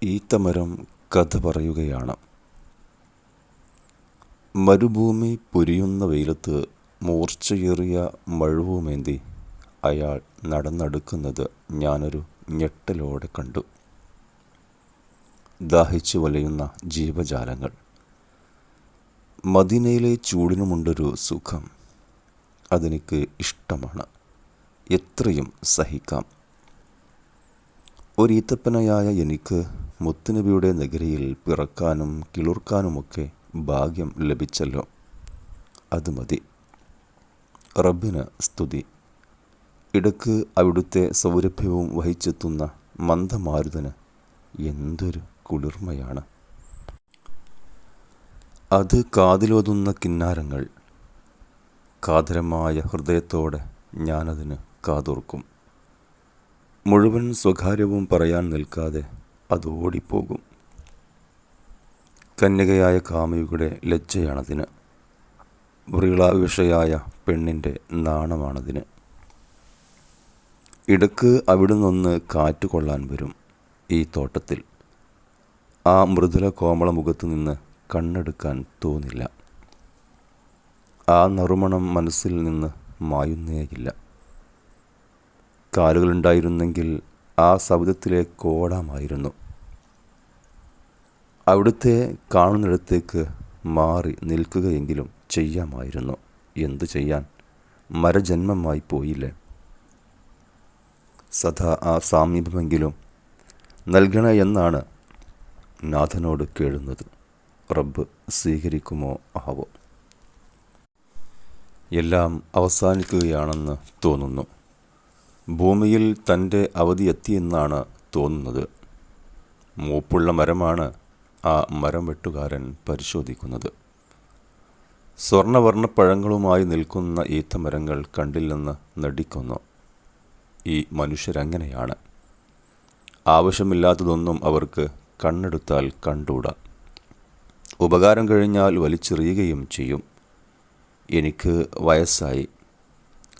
ഈത്തമരം കഥ പറയുകയാണ്. മരുഭൂമി പൊരിയുന്ന വെയിലത്ത് മൂർച്ചയേറിയ മഴുവുമേന്തി അയാൾ നടന്നെടുക്കുന്നത് ഞാനൊരു ഞെട്ടലോടെ കണ്ടു. ദാഹിച്ചു വലയുന്ന ജീവജാലങ്ങൾ. മദീനയിലെ ചൂടിനുമുണ്ടൊരു സുഖം. അതെനിക്ക് ഇഷ്ടമാണ്. എത്രയും സഹിക്കാം. ഒരീത്തപ്പനയായ എനിക്ക് മുത്തുനബിയുടെ നഗരിയിൽ പിറക്കാനും കിളിർക്കാനുമൊക്കെ ഭാഗ്യം ലഭിച്ചല്ലോ. അത് മതി. റബ്ബിന് സ്തുതി. ഇടക്ക് അവിടുത്തെ സൗരഭ്യവും വഹിച്ചെത്തുന്ന മന്ദമാരുതന് എന്തൊരു കുളിർമയാണ്. അത് കാതിലോതുന്ന കിന്നാരങ്ങൾ. കാതരമായ ഹൃദയത്തോടെ ഞാനതിന് കാതോർക്കും. മുഴുവൻ സ്വകാര്യവും പറയാൻ നിൽക്കാതെ അത് ഓടിപ്പോകും. കന്യകയായ കാമുകിയുടെ ലജ്ജയാണതിന്. വ്രീളാവിഷയായ പെണ്ണിൻ്റെ നാണമാണതിന്. ഇടക്ക് അവിടുന്നൊന്ന് കാറ്റ് കൊള്ളാൻ വരും ഈ തോട്ടത്തിൽ. ആ മൃദുല കോമള മുഖത്തു നിന്ന് കണ്ണെടുക്കാൻ തോന്നില്ല. ആ നറുമണം മനസ്സിൽ നിന്ന് മായുന്നേയില്ല. കാലുകളുണ്ടായിരുന്നെങ്കിൽ ആ സൗധത്തിലേക്ക് ഓടാമായിരുന്നു. അവിടുത്തെ കാണുന്നിടത്തേക്ക് മാറി നിൽക്കുകയെങ്കിലും ചെയ്യാമായിരുന്നു. എന്തു ചെയ്യാൻ? മരജന്മമായി പോയില്ലേ. സദാ ആ സാമീപ്യമെങ്കിലും നൽകണേ എന്നാണ് നാഥനോട് കേഴുന്നത്. റബ്ബ് സ്വീകരിക്കുമോ ആവോ. എല്ലാം അവസാനിക്കുകയാണെന്ന് തോന്നുന്നു. ഭൂമിയിൽ തൻ്റെ അവധി എത്തിയെന്നാണ് തോന്നുന്നത്. മൂപ്പുള്ള മരമാണ് ആ മരം വെട്ടുകാരൻ പരിശോധിക്കുന്നത്. സ്വർണ്ണവർണ്ണ പഴങ്ങളുമായി നിൽക്കുന്ന ഈത്തമരങ്ങൾ കണ്ടില്ലെന്ന് നടിക്കുന്നു. ഈ മനുഷ്യരങ്ങനെയാണ്. ആവശ്യമില്ലാത്തതൊന്നും അവർക്ക് കണ്ണെടുത്താൽ കണ്ടൂടാ. ഉപകാരം കഴിഞ്ഞാൽ വലിച്ചെറിയുകയും ചെയ്യും. എനിക്ക് വയസ്സായി.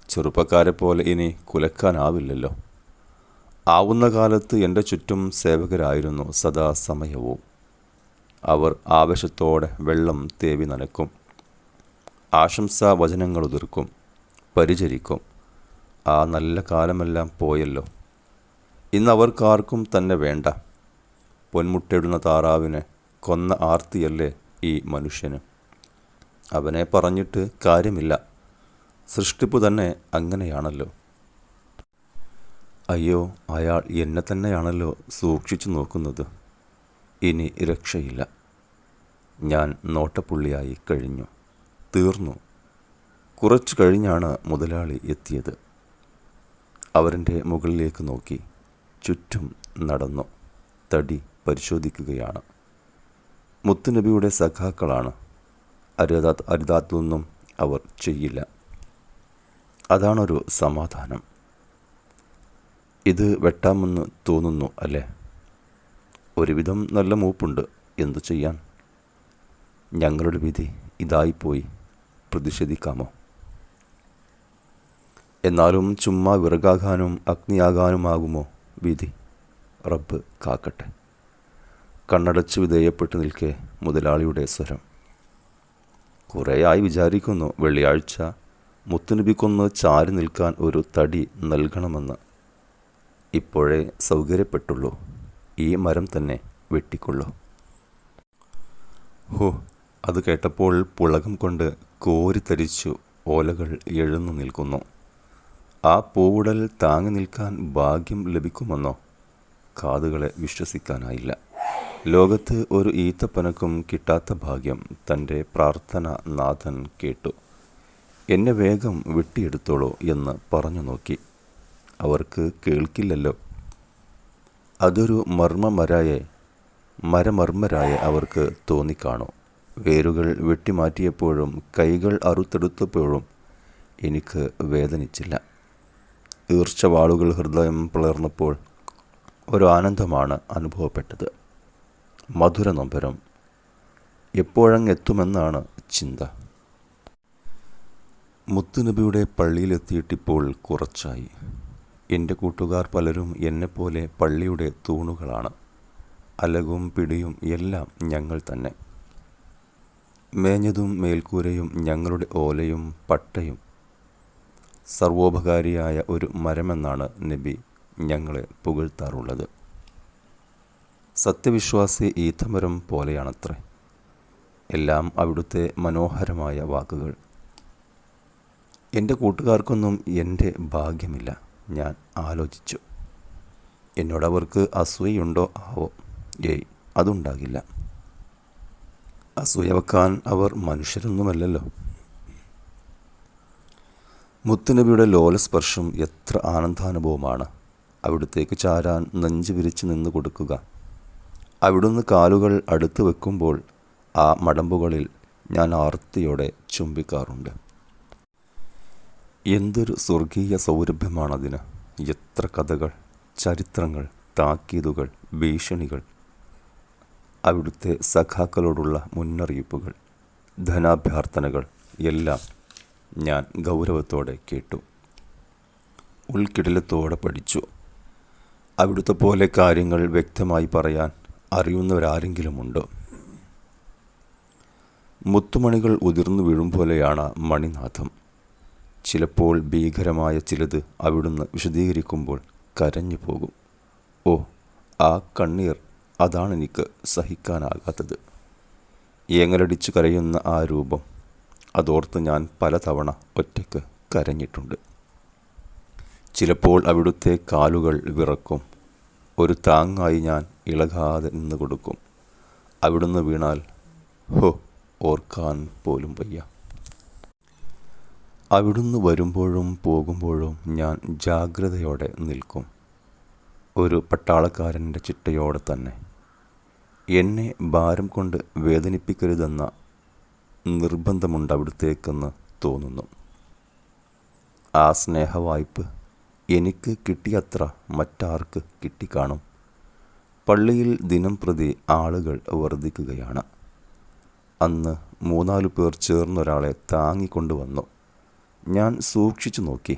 ചെറുപ്പക്കാരെ പോലെ ഇനി കുലക്കാനാവില്ലല്ലോ. ആവുന്ന കാലത്ത് എൻ്റെ ചുറ്റും സേവകരായിരുന്നു സദാസമയവും. അവർ ആവേശത്തോടെ വെള്ളം തേവി നനക്കും. ആശംസാ വചനങ്ങൾ ഉതിർക്കും. പരിചരിക്കും. ആ നല്ല കാലമെല്ലാം പോയല്ലോ. ഇന്നവർക്കാർക്കും തന്നെ വേണ്ട. പൊന്മുട്ടയിടുന്ന താറാവിനെ കൊന്ന ആർത്തിയല്ലേ ഈ മനുഷ്യന്. അവനെ പറഞ്ഞിട്ട് കാര്യമില്ല. സൃഷ്ടിപ്പ് തന്നെ അങ്ങനെയാണല്ലോ. അയ്യോ, അയാൾ എന്നെ തന്നെയാണല്ലോ സൂക്ഷിച്ചു നോക്കുന്നത്. ഇനി രക്ഷയില്ല. ഞാൻ നോട്ടപ്പുള്ളിയായി കഴിഞ്ഞു. തീർന്നു. കുറച്ചു കഴിഞ്ഞാണ് മുതലാളി എത്തിയത്. അവരുടെ മുകളിലേക്ക് നോക്കി. ചുറ്റും നടന്നു. തടി പരിശോധിക്കുകയാണ്. മുത്തുനബിയുടെ സഖാക്കളാണ്. അരുതാത്തൊന്നും അവർ ചെയ്യില്ല. അതാണൊരു സമാധാനം. ഇത് വെട്ടാമെന്ന് തോന്നുന്നു അല്ലേ? ഒരുവിധം നല്ല മൂപ്പുണ്ട്. എന്തു ചെയ്യാൻ? ഞങ്ങളുടെ വിധി ഇതായിപ്പോയി. പ്രതിഷേധിക്കാമോ? എന്നാലും ചുമ്മാ വിറകാകാനും അഗ്നിയാകാനുമാകുമോ വിധി? റബ്ബ് കാക്കട്ടെ. കണ്ണടച്ച് വിധേയപ്പെട്ട് നിൽക്കെ മുതലാളിയുടെ സ്വരം. കുറേയായി വിചാരിക്കുന്നു വെള്ളിയാഴ്ച മുത്തുനബിക്കൊന്ന് ചാരി നിൽക്കാൻ ഒരു തടി നൽകണമെന്ന്. ഇപ്പോഴേ സൗകര്യപ്പെട്ടുള്ളൂ. ഈ മരം തന്നെ വെട്ടിക്കൊള്ളൂ. ഹോ, അത് കേട്ടപ്പോൾ പുളകം കൊണ്ട് കോരിത്തരിച്ചു ഓലകൾ എഴുന്നു നിൽക്കുന്നു. ആ പൂവുടൽ താങ്ങി നിൽക്കാൻ ഭാഗ്യം ലഭിക്കുമെന്നോ? കാതുകളെ വിശ്വസിക്കാനായില്ല. ലോകത്ത് ഒരു ഈത്തപ്പനക്കും കിട്ടാത്ത ഭാഗ്യം തൻ്റെ പ്രാർത്ഥന നാഥൻ കേട്ടു. എന്നെ വേഗം വെട്ടിയെടുത്തോളൂ എന്ന് പറഞ്ഞു നോക്കി. അവർക്ക് കേൾക്കില്ലല്ലോ. അതൊരു മരമർമ്മരായ അവർക്ക് തോന്നിക്കാണൂ. വേരുകൾ വെട്ടിമാറ്റിയപ്പോഴും കൈകൾ അറുത്തെടുത്തപ്പോഴും എനിക്ക് വേദനിച്ചില്ല. ഈർച്ചവാളുകൾ ഹൃദയം പിളർന്നപ്പോൾ ഒരു ആനന്ദമാണ് അനുഭവപ്പെട്ടത്. മധുര നൊമ്പരം. എപ്പോഴങ്ങെത്തുമെന്നാണ് ചിന്ത. മുത്തുനബിയുടെ പള്ളിയിലെത്തിയിട്ടിപ്പോൾ കുറച്ചായി. എൻ്റെ കൂട്ടുകാർ പലരും എന്നെപ്പോലെ പള്ളിയുടെ തൂണുകളാണ്. അലകും പിടിയും എല്ലാം ഞങ്ങൾ തന്നെ. മേഞ്ഞതും മേൽക്കൂരയും ഞങ്ങളുടെ ഓലയും പട്ടയും. സർവോപകാരിയായ ഒരു മരമെന്നാണ് നബി ഞങ്ങളെ പുകഴ്ത്താറുള്ളത്. സത്യവിശ്വാസി ഈത്തമരം പോലെയാണത്രേ. എല്ലാം അവിടുത്തെ മനോഹരമായ വാക്കുകൾ. എൻ്റെ കൂട്ടുകാർക്കൊന്നും എൻ്റെ ഭാഗ്യമില്ല. ഞാൻ ആലോചിച്ചു. എന്നോടവർക്ക് അസൂയുണ്ടോ ആവോ? ഏയ്, അതുണ്ടാകില്ല. അസൂയ വെക്കാൻ അവർ മനുഷ്യരൊന്നുമല്ലല്ലോ. മുത്തുനബിയുടെ ലോലസ്പർശം എത്ര ആനന്ദാനുഭവമാണ്. അവിടുത്തേക്ക് ചാരാൻ നെഞ്ചു വിരിച്ച് നിന്ന് കൊടുക്കുക. അവിടുന്ന് കാലുകൾ അടുത്ത് വെക്കുമ്പോൾ ആ മടമ്പുകളിൽ ഞാൻ ആർത്തിയോടെ ചുംബിക്കാറുണ്ട്. എന്തൊരു സ്വർഗീയ സൗരഭ്യമാണതിന്! എത്ര കഥകൾ, ചരിത്രങ്ങൾ, താക്കീതുകൾ, ഭീഷണികൾ, അവിടുത്തെ സഖാക്കളോടുള്ള മുന്നറിയിപ്പുകൾ, ധനാഭ്യർത്ഥനകൾ എല്ലാം ഞാൻ ഗൗരവത്തോടെ കേട്ടു. ഉൾക്കിടിലത്തോടെ പഠിച്ചു. അവിടുത്തെ പോലെ കാര്യങ്ങൾ വ്യക്തമായി പറയാൻ അറിയുന്നവരാരെങ്കിലുമുണ്ടോ? മുത്തുമണികൾ ഉതിർന്നു വീഴും പോലെയാണ് മണിനാഥം. ചിലപ്പോൾ ഭീകരമായ ചിലത് അവിടുന്ന് വിശദീകരിക്കുമ്പോൾ കരഞ്ഞു പോകും. ഓ, ആ കണ്ണീർ, അതാണെനിക്ക് സഹിക്കാനാകാത്തത്. ഏങ്ങലടിച്ചു കരയുന്ന ആ രൂപം, അതോർത്ത് ഞാൻ പലതവണ ഒറ്റയ്ക്ക് കരഞ്ഞിട്ടുണ്ട്. ചിലപ്പോൾ അവിടുത്തെ കാലുകൾ വിറക്കും. ഒരു താങ്ങായി ഞാൻ ഇളകാതെ നിന്ന് കൊടുക്കും. അവിടുന്ന് വീണാൽ ഹോ, ഓർക്കാൻ പോലും വയ്യ. അവിടുന്ന് വരുമ്പോഴും പോകുമ്പോഴും ഞാൻ ജാഗ്രതയോടെ നിൽക്കും. ഒരു പട്ടാളക്കാരൻ്റെ ചിട്ടയോടെ തന്നെ. എന്നെ ഭാരം കൊണ്ട് വേദനിപ്പിക്കരുതെന്ന നിർബന്ധമുണ്ട് അവിടുത്തേക്കെന്ന് തോന്നുന്നു. ആ സ്നേഹവായ്പ് എനിക്ക് കിട്ടിയത്ര മറ്റാർക്ക് കിട്ടിക്കാണും. പള്ളിയിൽ ദിനം പ്രതി ആളുകൾ വർദ്ധിക്കുകയാണ്. അന്ന് 3-4 പേർ ചേർന്നൊരാളെ താങ്ങിക്കൊണ്ടുവന്നു. ഞാൻ സൂക്ഷിച്ചു നോക്കി.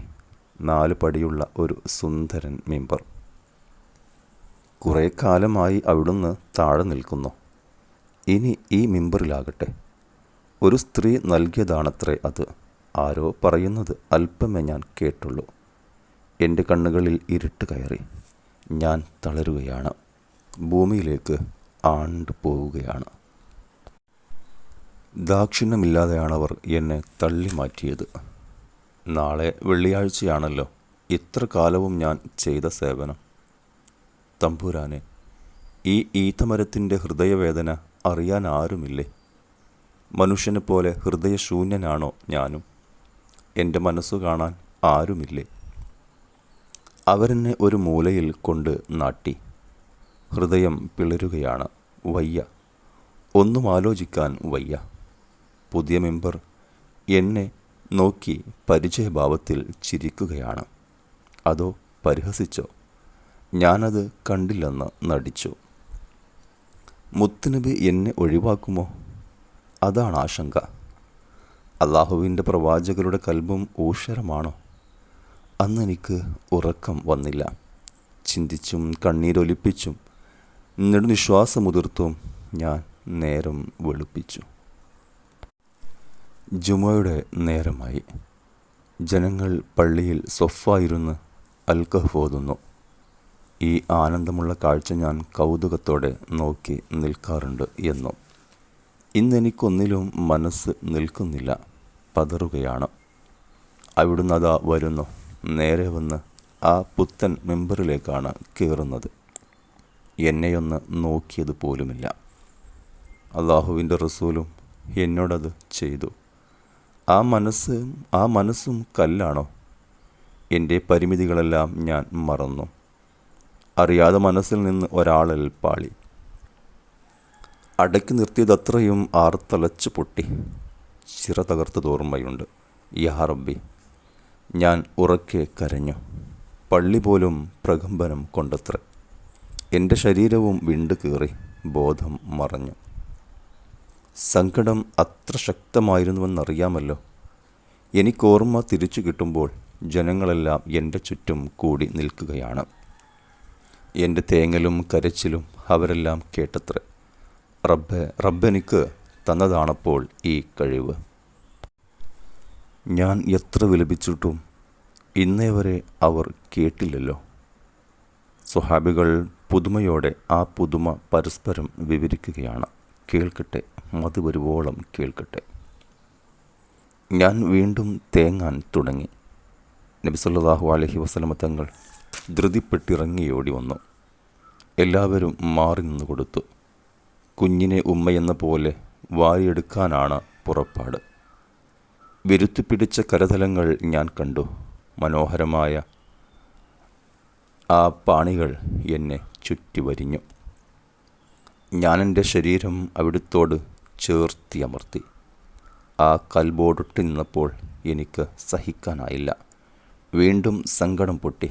4 പടിയുള്ള ഒരു സുന്ദരൻ മിമ്പർ. കുറേ കാലമായി അവിടുന്ന് താഴെ നിൽക്കുന്നു. ഇനി ഈ മിമ്പറിലാകട്ടെ. ഒരു സ്ത്രീ നൽകിയതാണത്രേ അത്. ആരോ പറയുന്നത് അല്പമേ ഞാൻ കേട്ടുള്ളൂ. എൻ്റെ കണ്ണുകളിൽ ഇരുട്ട് കയറി. ഞാൻ തളരുകയാണ്. ഭൂമിയിലേക്ക് ആണ്ടു പോവുകയാണ്. ദാക്ഷിണ്യമില്ലാതെയാണവർ എന്നെ തള്ളി മാറ്റിയത്. നാളെ വെള്ളിയാഴ്ചയാണല്ലോ. ഇത്ര കാലവും ഞാൻ ചെയ്ത സേവനം. തമ്പുരാനെ, ഈ ഈത്തമരത്തിൻ്റെ ഹൃദയവേദന അറിയാൻ ആരുമില്ലേ? മനുഷ്യനെ പോലെ ഹൃദയശൂന്യനാണോ ഞാനും? എൻ്റെ മനസ്സു കാണാൻ ആരുമില്ലേ? അവരെന്നെ ഒരു മൂലയിൽ കൊണ്ട് നാട്ടി. ഹൃദയം പിളരുകയാണ്. വയ്യ, ഒന്നും ആലോചിക്കാൻ വയ്യ. പുതിയ മെമ്പർ എന്നെ നോക്കി പരിചയഭാവത്തിൽ ചിരിക്കുകയാണ്. അതോ പരിഹസിച്ചോ? ഞാനത് കണ്ടില്ലെന്ന് നടിച്ചു. മുത്തുനബി എന്നെ ഒഴിവാക്കുമോ? അതാണ് ആശങ്ക. അള്ളാഹുവിൻ്റെ പ്രവാചകരുടെ കൽബും ഊഷരമാണോ? അന്നെനിക്ക് ഉറക്കം വന്നില്ല. ചിന്തിച്ചും കണ്ണീരൊലിപ്പിച്ചും നെടുനിശ്വാസമുതിർത്തും ഞാൻ നേരം വെളുപ്പിച്ചു. ജുമുഅയുടെ നേരമായി. ജനങ്ങൾ പള്ളിയിൽ സൊഫായിരുന്ന് അൽകഹ്ഫ് ഓതുന്നു. ഈ ആനന്ദമുള്ള കാഴ്ച ഞാൻ കൗതുകത്തോടെ നോക്കി നിൽക്കാറുണ്ട് എന്നും. ഇന്നെനിക്കൊന്നിലും മനസ്സ് നിൽക്കുന്നില്ല. പതറുകയാണ്. അവിടുന്ന് അതാ വരുന്നു. നേരെ വന്ന് ആ പുത്തൻ മെമ്പറിലേക്കാണ് കയറുന്നത്. എന്നെയൊന്ന് നോക്കിയത് പോലുമില്ല. അള്ളാഹുവിൻ്റെ റസൂലും എന്നോടത് ചെയ്തു. ആ മനസ്സും കല്ലാണോ? എൻ്റെ പരിമിതികളെല്ലാം ഞാൻ മറന്നു. അറിയാതെ മനസ്സിൽ നിന്ന് ഒരാളൽ പാളി. അടക്കി നിർത്തിയതത്രയും ആർത്തലച്ചു പൊട്ടി. ചിറ തകർത്തതോർമ്മയുണ്ട്. യാ റബ്ബി, ഞാൻ ഉറക്കെ കരഞ്ഞു. പള്ളി പോലും പ്രകമ്പനം കൊണ്ടത്ര. എൻ്റെ ശരീരവും വിണ്ടു കീറി. ബോധം മറഞ്ഞു. സങ്കടം അത്ര ശക്തമായിരുന്നുവെന്നറിയാമല്ലോ. എനിക്കോർമ്മ തിരിച്ചു കിട്ടുമ്പോൾ ജനങ്ങളെല്ലാം എൻ്റെ ചുറ്റും കൂടി നിൽക്കുകയാണ്. എൻ്റെ തേങ്ങലും കരച്ചിലും അവരെല്ലാം കേട്ടത്രേ. റബ്ബെനിക്ക് തന്നതാണപ്പോൾ ഈ കഴിവ്. ഞാൻ എത്ര വിലപിച്ചിട്ടും ഇന്നേ വരെ അവർ കേട്ടില്ലല്ലോ. സ്വഹാബികൾ പുതുമയോടെ ആ പുതുമ പരസ്പരം വിവരിക്കുകയാണ്. കേൾക്കട്ടെ, മതി വരുവോളം കേൾക്കട്ടെ. ഞാൻ വീണ്ടും തേങ്ങാൻ തുടങ്ങി. നബി സല്ലല്ലാഹു അലൈഹി വസല്ലമ തങ്ങൾ ധൃതിപ്പെട്ടിറങ്ങിയോടി വന്നു. എല്ലാവരും മാറി നിന്നു കൊടുത്തു. കുഞ്ഞിനെ ഉമ്മയെന്ന പോലെ വാരിയെടുക്കാനാണ് പുറപ്പാട്. വിരുത്തിപ്പിടിച്ച കരതലങ്ങൾ ഞാൻ കണ്ടു. മനോഹരമായ ആ പാണികൾ എന്നെ ചുറ്റി വരിഞ്ഞു. ഞാനെൻ്റെ ശരീരം അവിടുത്തോട് ചേർത്തിയമർത്തി. ആ കൽബോടൊട്ടി നിന്നപ്പോൾ എനിക്ക് സഹിക്കാനായില്ല. വീണ്ടും സങ്കടം പൊട്ടി.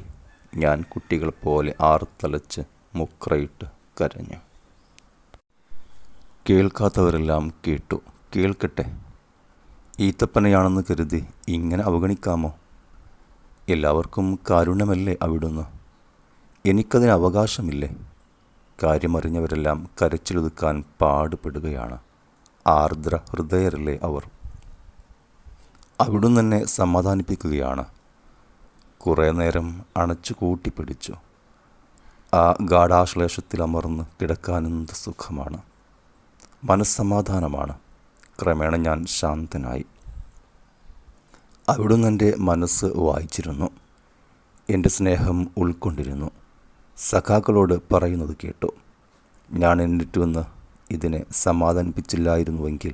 ഞാൻ കുട്ടികളെപ്പോലെ ആർത്തലച്ച് മുക്രയിട്ട് കരഞ്ഞു. കേൾക്കാത്തവരെല്ലാം കേട്ടു. കേൾക്കട്ടെ. ഈത്തപ്പനയാണെന്ന് കരുതി ഇങ്ങനെ അവഗണിക്കാമോ? എല്ലാവർക്കും കാരുണ്യമല്ലേ അവിടുന്ന്? എനിക്കതിന് അവകാശമില്ലേ? കാര്യമറിഞ്ഞവരെല്ലാം കരച്ചിലൊതുക്കാൻ പാടുപെടുകയാണ്. ആർദ്ര ഹൃദയരല്ലേ അവർ? അവിടുന്ന് എന്നെ സമാധാനിപ്പിക്കുകയാണ്. കുറേ നേരം അണച്ചു കൂട്ടിപ്പിടിച്ചു. ആ ഗാഢാശ്ലേഷത്തിൽ അമർന്ന് കിടക്കാനെന്ത് സുഖമാണ്, മനസ്സമാധാനമാണ്. ക്രമേണ ഞാൻ ശാന്തനായി. അവിടുന്ന് എൻ്റെ മനസ്സ് വായിച്ചിരുന്നു, എൻ്റെ സ്നേഹം ഉൾക്കൊണ്ടിരുന്നു. സഖാക്കളോട് പറയുന്നത് കേട്ടു. ഞാൻ എണ്ണിട്ടുവെന്ന് ഇതിനെ സമാധാനിപ്പിച്ചില്ലായിരുന്നുവെങ്കിൽ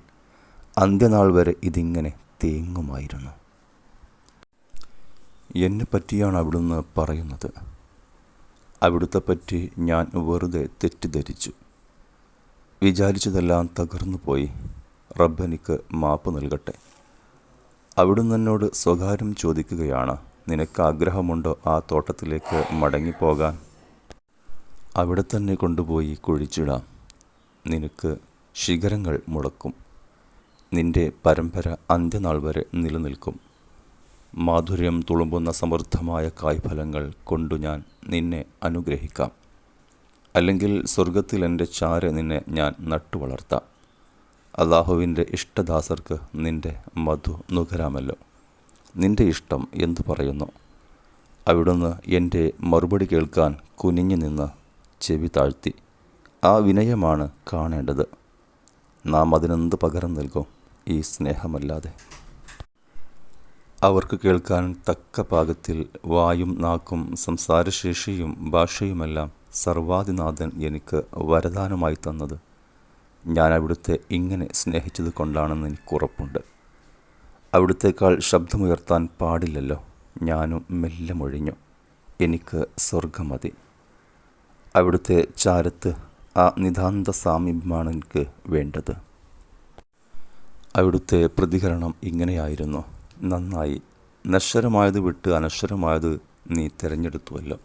അന്ത്യനാൾ വരെ ഇതിങ്ങനെ തേങ്ങുമായിരുന്നു. എന്നെപ്പറ്റിയാണ് അവിടുന്ന് പറയുന്നത്. അവിടുത്തെ പറ്റി ഞാൻ വെറുതെ തെറ്റിദ്ധരിച്ചു. വിചാരിച്ചതെല്ലാം തകർന്നു പോയി. റബ്ബെനിക്ക് മാപ്പ് നൽകട്ടെ. അവിടുന്ന് എന്നോട് സ്വകാര്യം ചോദിക്കുകയാണ്, നിനക്ക് ആഗ്രഹമുണ്ടോ ആ തോട്ടത്തിലേക്ക് മടങ്ങിപ്പോകാൻ? അവിടെ തന്നെ കൊണ്ടുപോയി കുഴിച്ചിടാം. നിനക്ക് ശിഖരങ്ങൾ മുളക്കും. നിന്റെ പരമ്പര അന്ത്യനാൾ വരെ നിലനിൽക്കും. മാധുര്യം തുളുമ്പുന്ന സമൃദ്ധമായ കായ്ഫലങ്ങൾ കൊണ്ടു ഞാൻ നിന്നെ അനുഗ്രഹിക്കാം. അല്ലെങ്കിൽ സ്വർഗത്തിൽ എൻ്റെ ചാര നിന്നെ ഞാൻ നട്ടുവളർത്താം. അല്ലാഹുവിൻ്റെ ഇഷ്ടദാസർക്ക് നിന്റെ മധു നുകരാമല്ലോ. നിന്റെ ഇഷ്ടം എന്തു പറയുന്നു? അവിടുന്ന് എൻ്റെ മറുപടി കേൾക്കാൻ കുനിഞ്ഞു നിന്ന് ചെവി താഴ്ത്തി. ആ വിനയമാണ് കാണേണ്ടത്. നാം അതിനെന്ത് പകരം നൽകും ഈ സ്നേഹമല്ലാതെ? അവർക്ക് കേൾക്കാൻ തക്ക പാകത്തിൽ വായും നാക്കും സംസാരശേഷിയും ഭാഷയുമെല്ലാം സർവാധിനാഥൻ എനിക്ക് വരദാനമായി തന്നത് ഞാൻ അവിടുത്തെ ഇങ്ങനെ സ്നേഹിച്ചത് കൊണ്ടാണെന്ന് എനിക്കുറപ്പുണ്ട്. അവിടുത്തേക്കാൾ ശബ്ദമുയർത്താൻ പാടില്ലല്ലോ. ഞാനും മെല്ലെ മൊഴിഞ്ഞു, എനിക്ക് സ്വർഗം മതി. അവിടുത്തെ ചാരത്ത് ആ നിതാന്ത സാമീപ്യമാണ് എനിക്ക് വേണ്ടത്. അവിടുത്തെ പ്രതികരണം ഇങ്ങനെയായിരുന്നു, നന്നായി, നശ്വരമായത് വിട്ട് അനശ്വരമായത് നീ തിരഞ്ഞെടുത്തുവല്ലോ.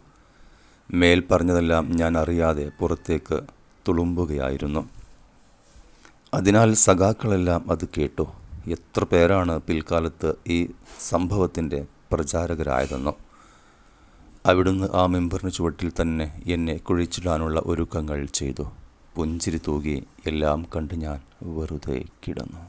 മേൽ പറഞ്ഞതെല്ലാം ഞാൻ അറിയാതെ പുറത്തേക്ക് തുളുമ്പുകയായിരുന്നു. അതിനാൽ സഖാക്കളെല്ലാം അത് കേട്ടു. എത്ര പേരാണ് പിൽക്കാലത്ത് ഈ സംഭവത്തിൻ്റെ പ്രചാരകരായതെന്നോ. അവിടുന്ന് ആ മെമ്പറിന് ചുവട്ടിൽ തന്നെ എന്നെ കുഴിച്ചിടാനുള്ള ഒരുക്കങ്ങൾ ചെയ്തു. പുഞ്ചിരി തൂകി എല്ലാം കണ്ട് ഞാൻ വെറുതെ കിടന്നു.